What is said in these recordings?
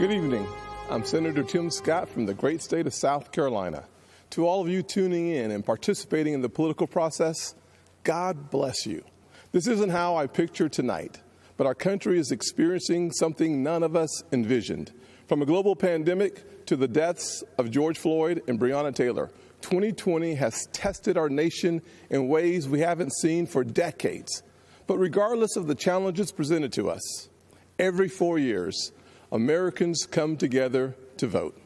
Good evening. I'm Senator Tim Scott from the great state of South Carolina. To all of you tuning in and participating in the political process, God bless you. This isn't how I picture tonight, but our country is experiencing something none of us envisioned. From a global pandemic to the deaths of George Floyd and Breonna Taylor, 2020 has tested our nation in ways we haven't seen for decades. But regardless of the challenges presented to us, every 4 years, Americans come together to vote,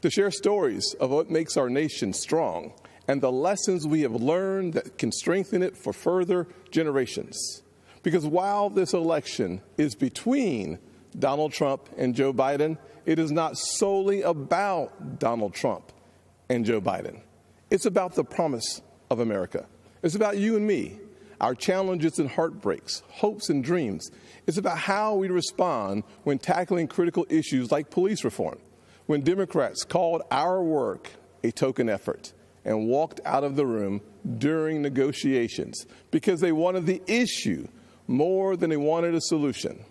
to share stories of what makes our nation strong and the lessons we have learned that can strengthen it for further generations. Because while this election is between Donald Trump and Joe Biden, it is not solely about Donald Trump and Joe Biden. It's about the promise of America. It's about you and me, our challenges and heartbreaks, hopes and dreams. It's about how we respond when tackling critical issues like police reform, when Democrats called our work a token effort and walked out of the room during negotiations because they wanted the issue more than they wanted a solution.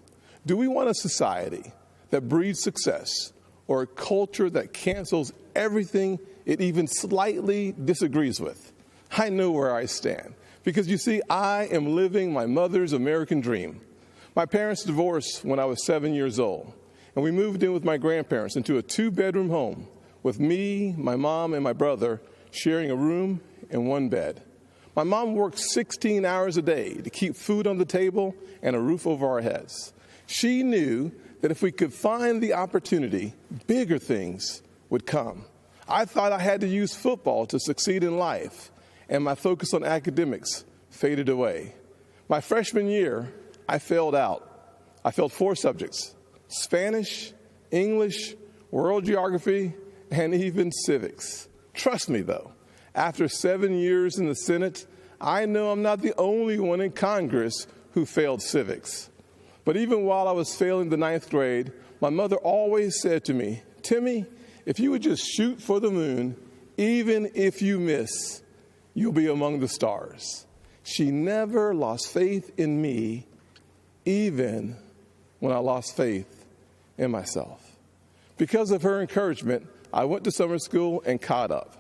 Do we want a society that breeds success or a culture that cancels everything it even slightly disagrees with? I know where I stand because, you see, I am living my mother's American dream. My parents divorced when I was 7 years old, and we moved in with my grandparents into a 2-bedroom home with me, my mom, and my brother sharing a room and one bed. My mom worked 16 hours a day to keep food on the table and a roof over our heads. She knew that if we could find the opportunity, bigger things would come. I thought I had to use football to succeed in life, and my focus on academics faded away. My freshman year, I failed out. I failed 4 subjects: Spanish, English, world geography, and even civics. Trust me, though, after 7 years in the Senate, I know I'm not the only one in Congress who failed civics. But even while I was failing the 9th grade, my mother always said to me, "Timmy, if you would just shoot for the moon, even if you miss, you'll be among the stars." She never lost faith in me, even when I lost faith in myself. Because of her encouragement, I went to summer school and caught up.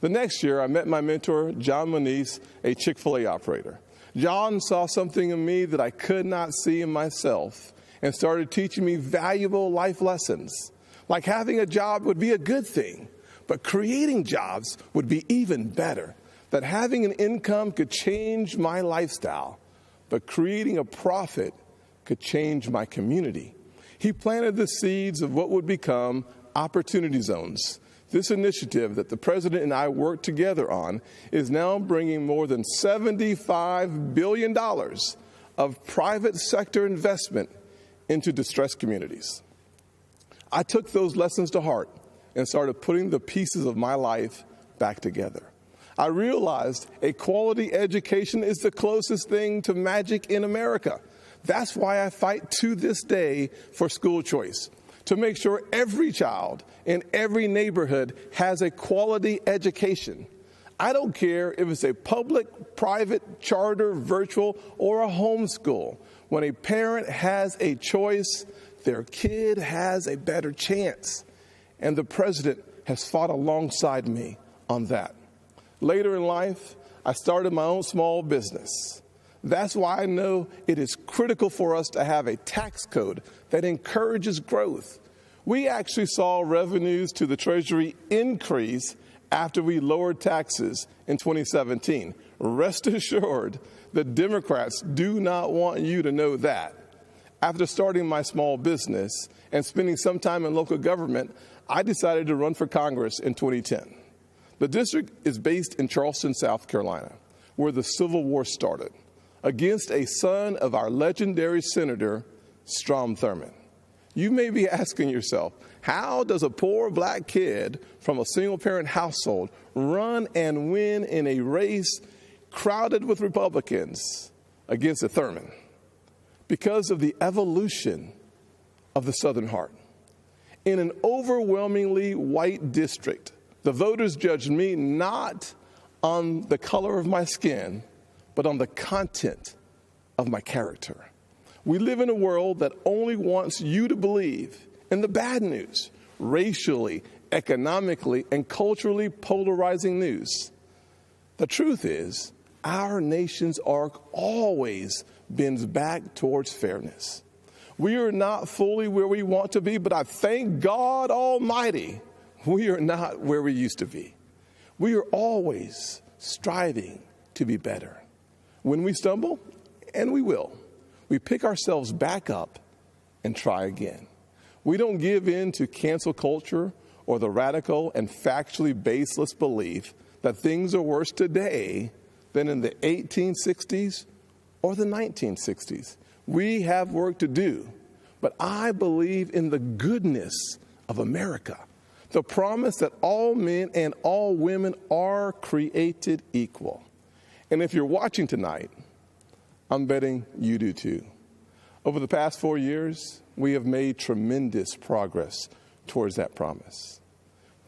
The next year, I met my mentor, John Moniz, a Chick-fil-A operator. John saw something in me that I could not see in myself and started teaching me valuable life lessons. Like having a job would be a good thing, but creating jobs would be even better. That having an income could change my lifestyle, but creating a profit could change my community. He planted the seeds of what would become Opportunity Zones. This initiative that the president and I worked together on is now bringing more than $75 billion of private sector investment into distressed communities. I took those lessons to heart and started putting the pieces of my life back together. I realized a quality education is the closest thing to magic in America. That's why I fight to this day for school choice, to make sure every child in every neighborhood has a quality education. I don't care if it's a public, private, charter, virtual, or a homeschool. When a parent has a choice, their kid has a better chance. And the president has fought alongside me on that. Later in life, I started my own small business. That's why I know it is critical for us to have a tax code that encourages growth. We actually saw revenues to the Treasury increase after we lowered taxes in 2017. Rest assured, the Democrats do not want you to know that. After starting my small business and spending some time in local government, I decided to run for Congress in 2010. The district is based in Charleston, South Carolina, where the Civil War started, against a son of our legendary Senator, Strom Thurmond. You may be asking yourself, how does a poor black kid from a single-parent household run and win in a race crowded with Republicans against a Thurmond? Because of the evolution of the Southern heart. In an overwhelmingly white district, the voters judged me not on the color of my skin, but on the content of my character. We live in a world that only wants you to believe And the bad news, racially, economically, and culturally polarizing news. The truth is, our nation's arc always bends back towards fairness. We are not fully where we want to be, but I thank God Almighty, we are not where we used to be. We are always striving to be better. When we stumble, and we will, we pick ourselves back up and try again. We don't give in to cancel culture or the radical and factually baseless belief that things are worse today than in the 1860s or the 1960s. We have work to do, but I believe in the goodness of America, the promise that all men and all women are created equal. And if you're watching tonight, I'm betting you do too. Over the past 4 years, we have made tremendous progress towards that promise.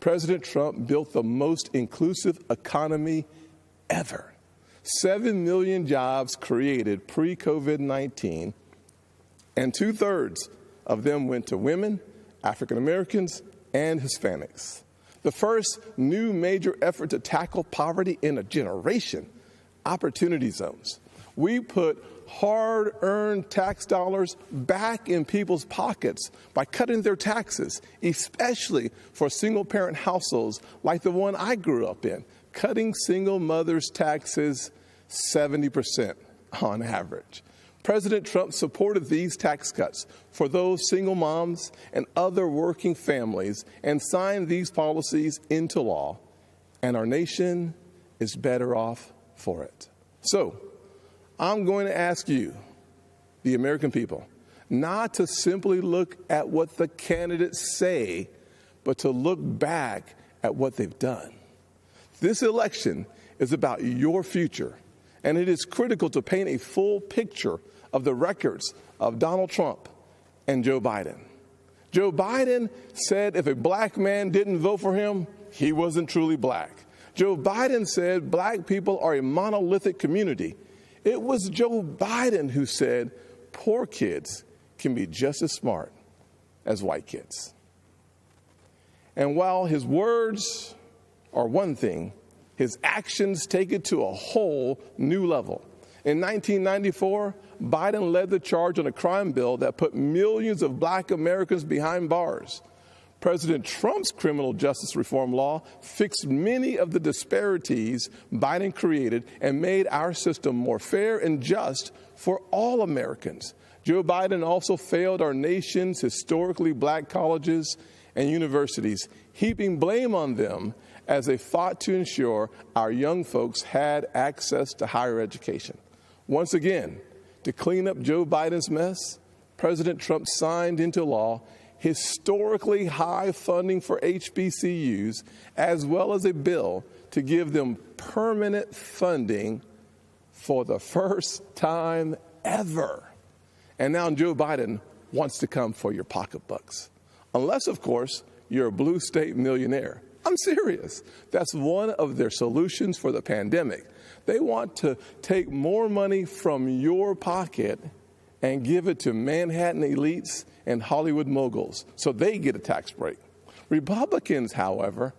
President Trump built the most inclusive economy ever. 7 million jobs created pre-COVID-19, and 2/3 of them went to women, African Americans, and Hispanics. The first new major effort to tackle poverty in a generation, opportunity zones. We put hard-earned tax dollars back in people's pockets by cutting their taxes, especially for single-parent households like the one I grew up in, cutting single mothers' taxes 70% on average. President Trump supported these tax cuts for those single moms and other working families and signed these policies into law, and our nation is better off for it. So, I'm going to ask you, the American people, not to simply look at what the candidates say, but to look back at what they've done. This election is about your future, and it is critical to paint a full picture of the records of Donald Trump and Joe Biden. Joe Biden said if a black man didn't vote for him, he wasn't truly black. Joe Biden said black people are a monolithic community. It was Joe Biden who said poor kids can be just as smart as white kids. And while his words are one thing, his actions take it to a whole new level. In 1994, Biden led the charge on a crime bill that put millions of black Americans behind bars. President Trump's criminal justice reform law fixed many of the disparities Biden created and made our system more fair and just for all Americans. Joe Biden also failed our nation's historically black colleges and universities, heaping blame on them as they fought to ensure our young folks had access to higher education. Once again, to clean up Joe Biden's mess, President Trump signed into law historically high funding for HBCUs, as well as a bill to give them permanent funding for the first time ever. And now Joe Biden wants to come for your pocketbooks. Unless, of course, you're a blue state millionaire. I'm serious. That's one of their solutions for the pandemic. They want to take more money from your pocket and give it to Manhattan elites and Hollywood moguls so they get a tax break. Republicans, however,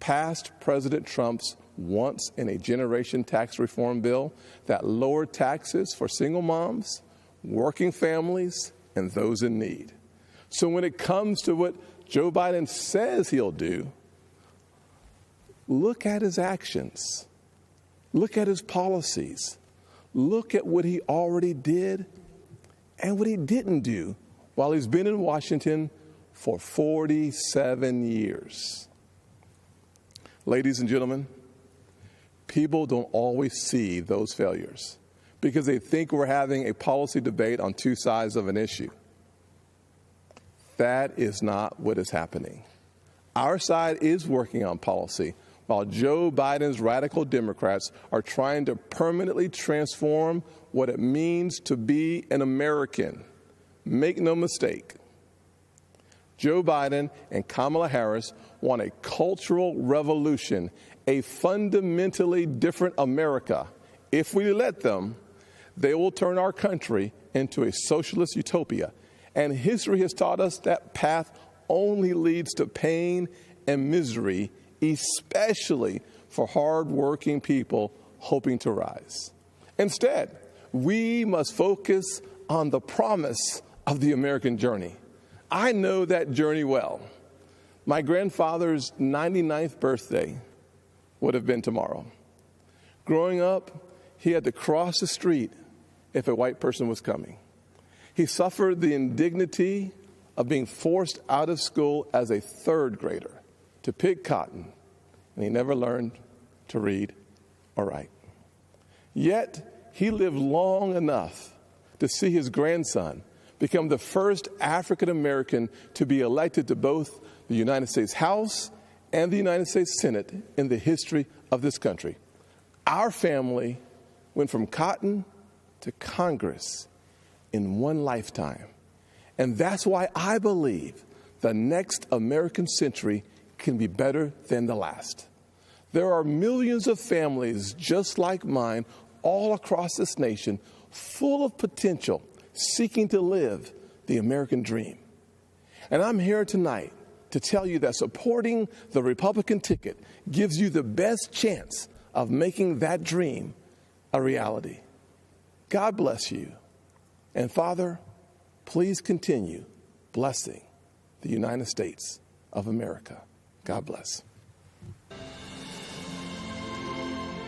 passed President Trump's once-in-a-generation tax reform bill that lowered taxes for single moms, working families, and those in need. So when it comes to what Joe Biden says he'll do, look at his actions. Look at his policies. Look at what he already did and what he didn't do while he's been in Washington for 47 years. Ladies and gentlemen, people don't always see those failures because they think we're having a policy debate on two sides of an issue. That is not what is happening. Our side is working on policy, while Joe Biden's radical Democrats are trying to permanently transform what it means to be an American. Make no mistake, Joe Biden and Kamala Harris want a cultural revolution, a fundamentally different America. If we let them, they will turn our country into a socialist utopia, And history has taught us that path only leads to pain and misery, especially for hardworking people hoping to rise. Instead, we must focus on the promise of the American journey. I know that journey well. My grandfather's 99th birthday would have been tomorrow. Growing up, he had to cross the street if a white person was coming. He suffered the indignity of being forced out of school as a third grader to pick cotton, and he never learned to read or write. Yet, he lived long enough to see his grandson become the first African American to be elected to both the United States House and the United States Senate in the history of this country. Our family went from cotton to Congress in one lifetime. And that's why I believe the next American century can be better than the last. There are millions of families just like mine all across this nation, full of potential, seeking to live the American dream. And I'm here tonight to tell you that supporting the Republican ticket gives you the best chance of making that dream a reality. God bless you. And Father, please continue blessing the United States of America. God bless.